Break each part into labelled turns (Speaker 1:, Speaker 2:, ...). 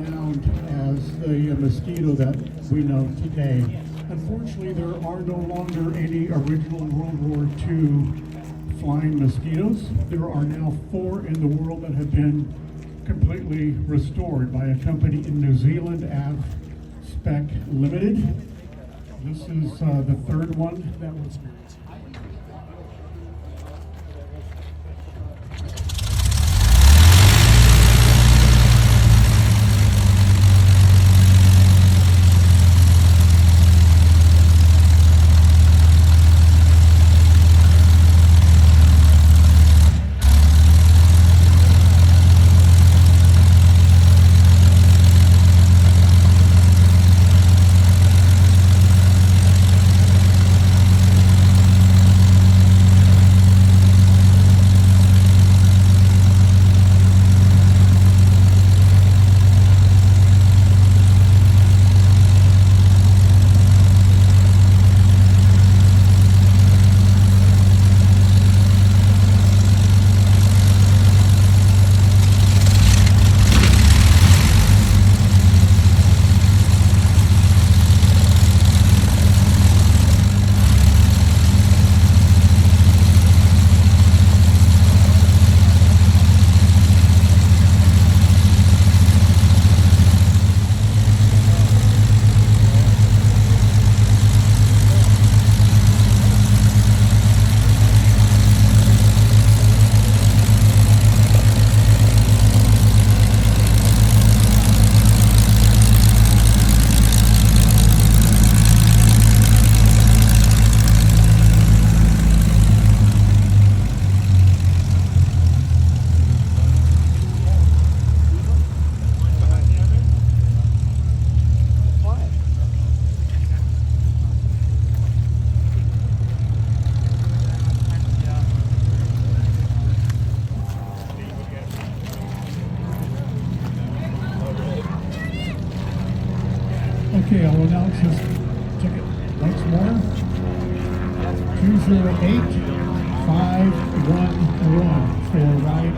Speaker 1: renowned as the Mosquito that we know today. Unfortunately, there are no longer any original World War II flying Mosquitoes. There are now 4 in the world that have been completely restored by a company in New Zealand, Spec Limited. This is the 3rd one that was built. Okay, I'll announce this ticket once more. 208511 for a ride in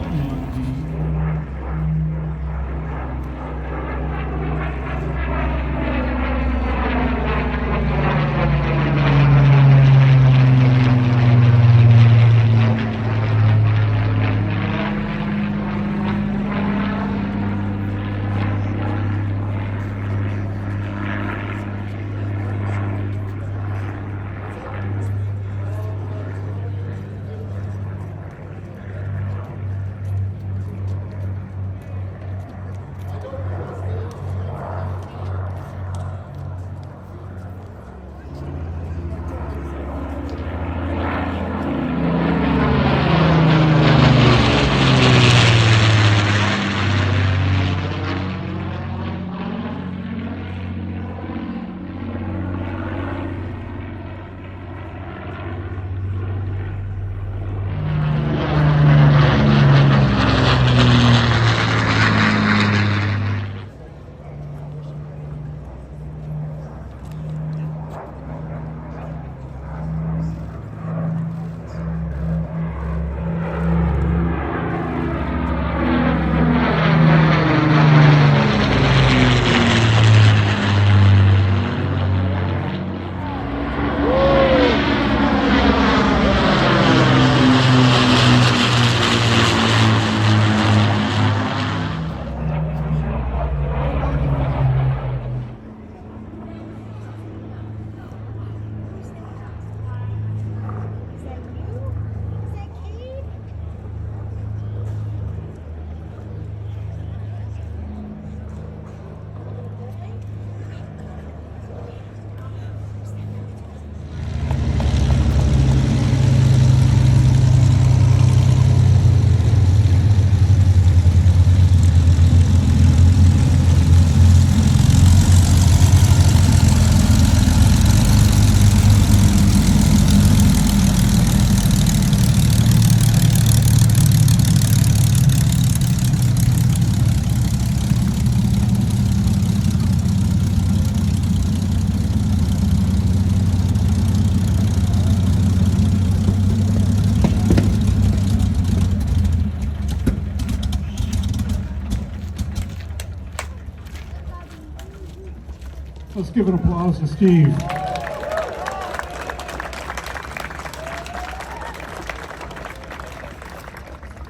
Speaker 1: Let's give an applause to Steve.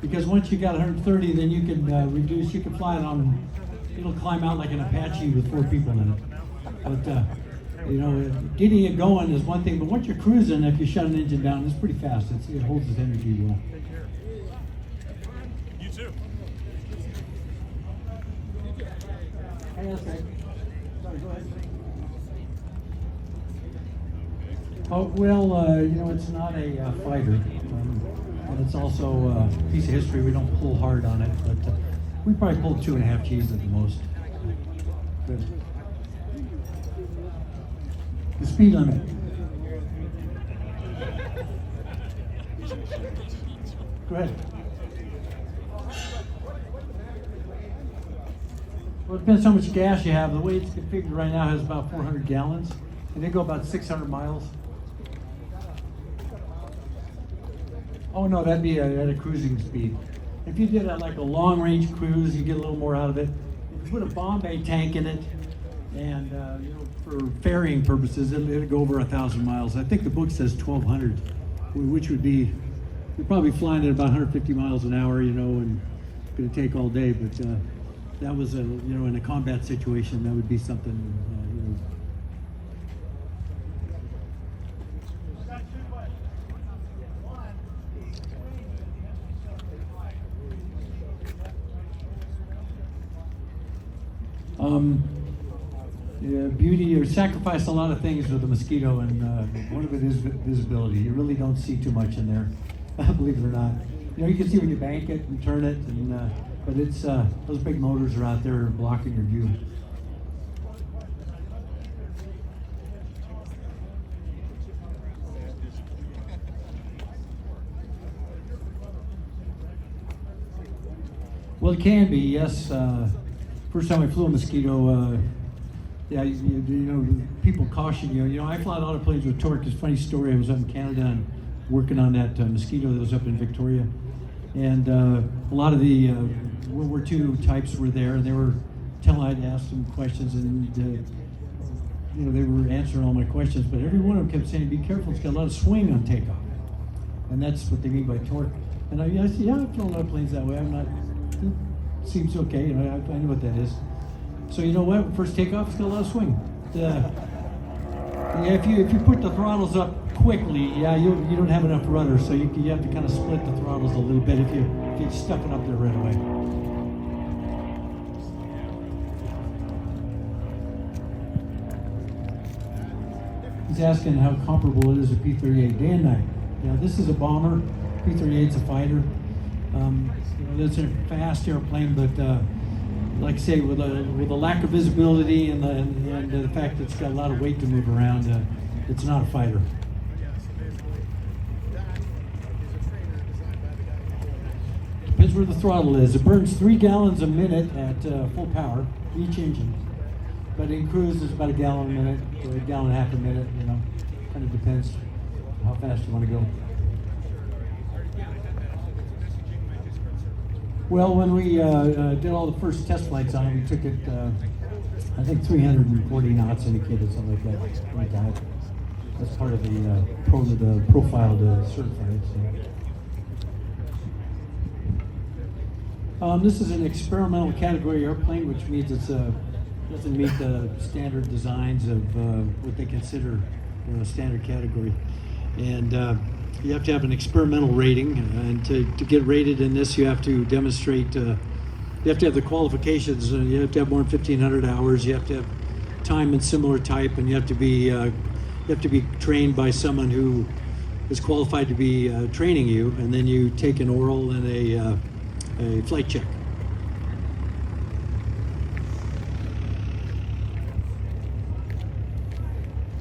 Speaker 2: Because once you got 130, then you can reduce, you can fly it on, it'll climb out like an Apache with 4 people in it. But, you know, getting it going is one thing, but once you're cruising, if you shut an engine down, it's pretty fast. It holds its energy well.
Speaker 3: You too.
Speaker 2: Hey, that's right. Sorry, go ahead. Oh, well, you know, it's not a fighter. And it's also a piece of history. We don't pull hard on it, but we probably pulled 2.5 Gs at the most. Good. The speed limit. Go ahead. Well, it depends how much gas you have. The way it's configured right now has about 400 gallons, and they go about 600 miles. Oh no, that'd be at a cruising speed. If you did like a long range cruise, you get a little more out of it. If you put a Bombay tank in it, and you know, for ferrying purposes, it'll go over 1,000 miles. I think the book says 1,200, which would be, you're probably flying at about 150 miles an hour, you know, and it's going to take all day. But that was a, you know, in a combat situation, that would be something, you know. Yeah, beauty or sacrifice a lot of things with the Mosquito, and one of it is visibility. You really don't see too much in there, believe it or not. You know, you can see when you bank it and turn it, and but it's those big motors are out there blocking your view. Well, it can be, yes. First time I flew a Mosquito, yeah, you know, people caution you. You know, I fly a lot of planes with torque. It's a funny story. I was up in Canada and working on that Mosquito that was up in Victoria. And a lot of the World War II types were there, and they were I'd asked them questions, and you know, they were answering all my questions, but every one of them kept saying, be careful, it's got a lot of swing on takeoff. And that's what they mean by torque. And I said, yeah, I've flown a lot of planes that way. I'm not, it seems okay, you know, I know what that is. So you know what? First takeoff, it's got a lot of swing. Yeah, if you put the throttles up quickly, yeah, you don't have enough rudder, so you have to kind of split the throttles a little bit if you stuff it up there right away. He's asking how comparable it is to P-38 day and night. You know, this is a bomber. P-38's a fighter. You know, it's a fast airplane, but like I say, with a lack of visibility and the fact that it's got a lot of weight to move around, it's not a fighter. Depends where the throttle is. It burns 3 gallons a minute at full power, each engine. But in cruise, it's about 1 gallon a minute, or 1.5 gallons a minute, you know. Kind of depends how fast you want to go. Well, when we did all the first test flights on it, we took it, I think 340 knots indicated, something like that. Like that. That's part of the profile to certify it. So. This is an experimental category airplane, which means it doesn't meet the standard designs of what they consider, you know, a standard category. And you have to have an experimental rating, and to get rated in this, you have to demonstrate, you have to have the qualifications, you have to have more than 1,500 hours, you have to have time and similar type, and you have to be trained by someone who is qualified to be training you, and then you take an oral and a flight check.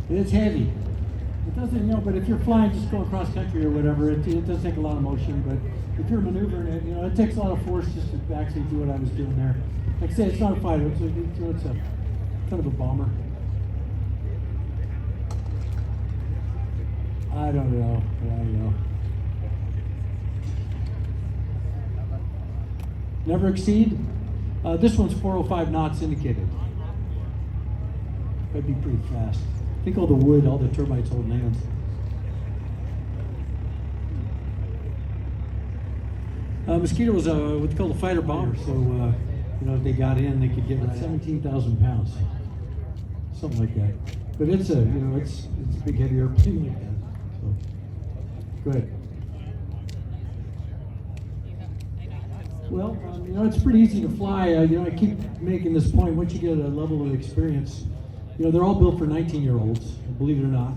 Speaker 2: It's heavy. It doesn't, you know, but if you're flying, just going across country or whatever, it does take a lot of motion, but if you're maneuvering it, you know, it takes a lot of force just to actually do what I was doing there. Like I say, it's not a fighter, it's a kind of a bomber. I don't know. Never exceed? This one's 405 knots indicated. That'd be pretty fast. Think all the wood, all the termites holding hands. Mosquito was what they call a fighter bomber, so you know if they got in, they could get like 17,000 pounds, something like that. But it's a it's a big heavy airplane like that. So go ahead. Well, it's pretty easy to fly. I keep making this point. Once you get a level of experience, they're all built for 19-year-olds, believe it or not.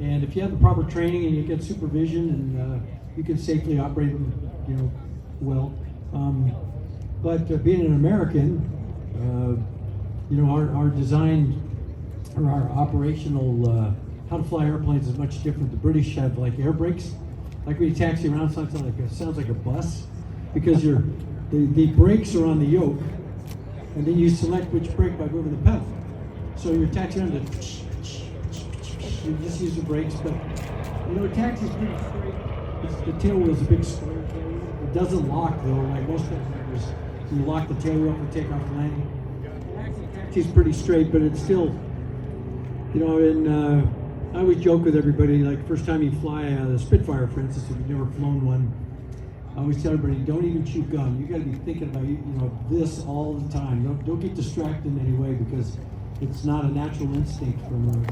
Speaker 2: And if you have the proper training and you get supervision, and you can safely operate them, well. But being an American, our design or our operational how to fly airplanes is much different. The British have like air brakes. Like when you taxi around, it sounds like a bus. Because the brakes are on the yoke, and then you select which brake by moving the pedal. So you're taxiing on you just use the brakes, but a taxi's pretty straight. The tail wheel's a big square tail wheel. It doesn't lock though, like most airliners. You lock the tail wheel for takeoff and landing. Taxi's pretty straight, but it's still, I always joke with everybody, like first time you fly the Spitfire, for instance, if you've never flown one, I always tell everybody, don't even chew gum. You got to be thinking about this all the time. Don't get distracted in any way because it's not a natural instinct from an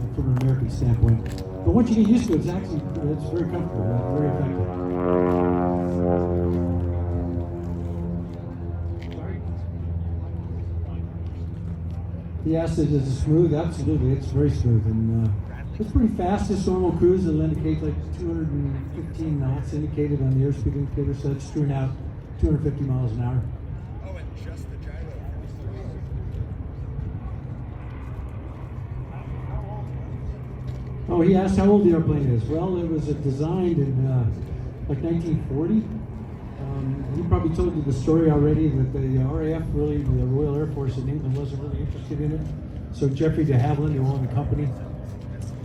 Speaker 2: American standpoint. But once you get used to it, it's very comfortable, very effective. He asked, is it smooth? Absolutely, it's very smooth, and it's pretty fast. This normal cruise will indicate like 215 knots indicated on the airspeed indicator, so it's strewn out 250 miles an hour.
Speaker 3: Oh, and just the gyro.
Speaker 2: Oh, he asked how old the airplane is. Well, it was designed in like 1940. He probably told you the story already that the RAF, really, the Royal Air Force in England, wasn't really interested in it. So Jeffrey de Havilland, who owned the company,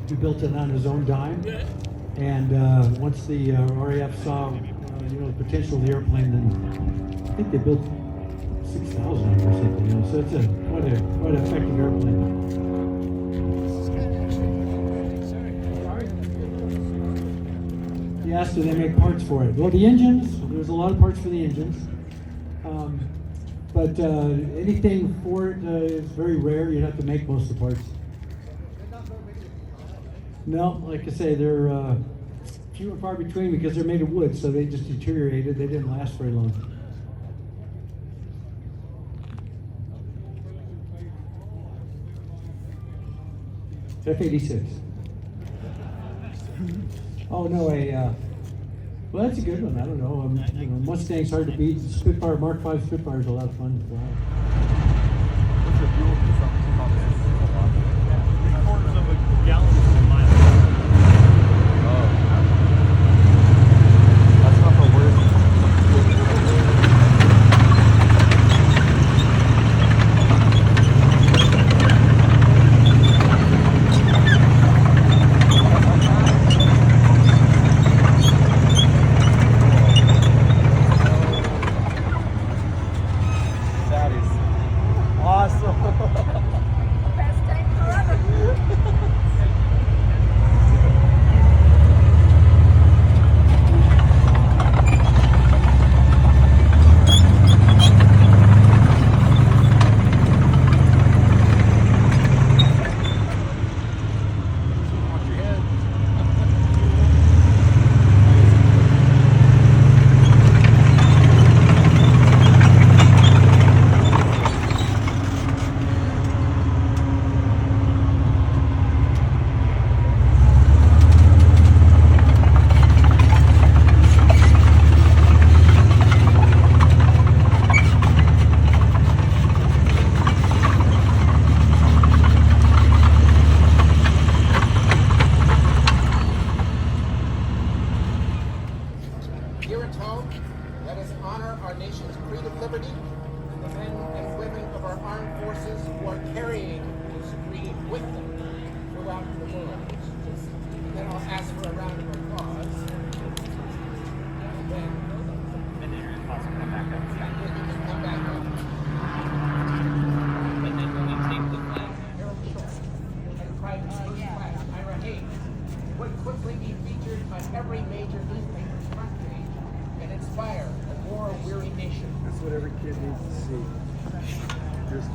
Speaker 2: he built it on his own dime. And once the RAF saw, the potential of the airplane, then I think they built 6,000 or something. So it's quite an effective airplane. He asked, do they make parts for it? Well, the engines, there's a lot of parts for the engines. But anything for it is very rare. You'd have to make most of the parts. No, like I say, they're few and far between because they're made of wood, so they just deteriorated. They didn't last very long. F-86. Oh no, well, that's a good one. I don't know. Mustang's hard to beat. Spitfire, Mark V Spitfire is a lot of fun to fly.
Speaker 3: What's your fuel consumption on this? 3/4 of a gallon per mile. Oh. That's not the worst. That is
Speaker 4: every major newspaper's front page and inspire a war-weary nation.
Speaker 5: That's what every kid needs to see. Just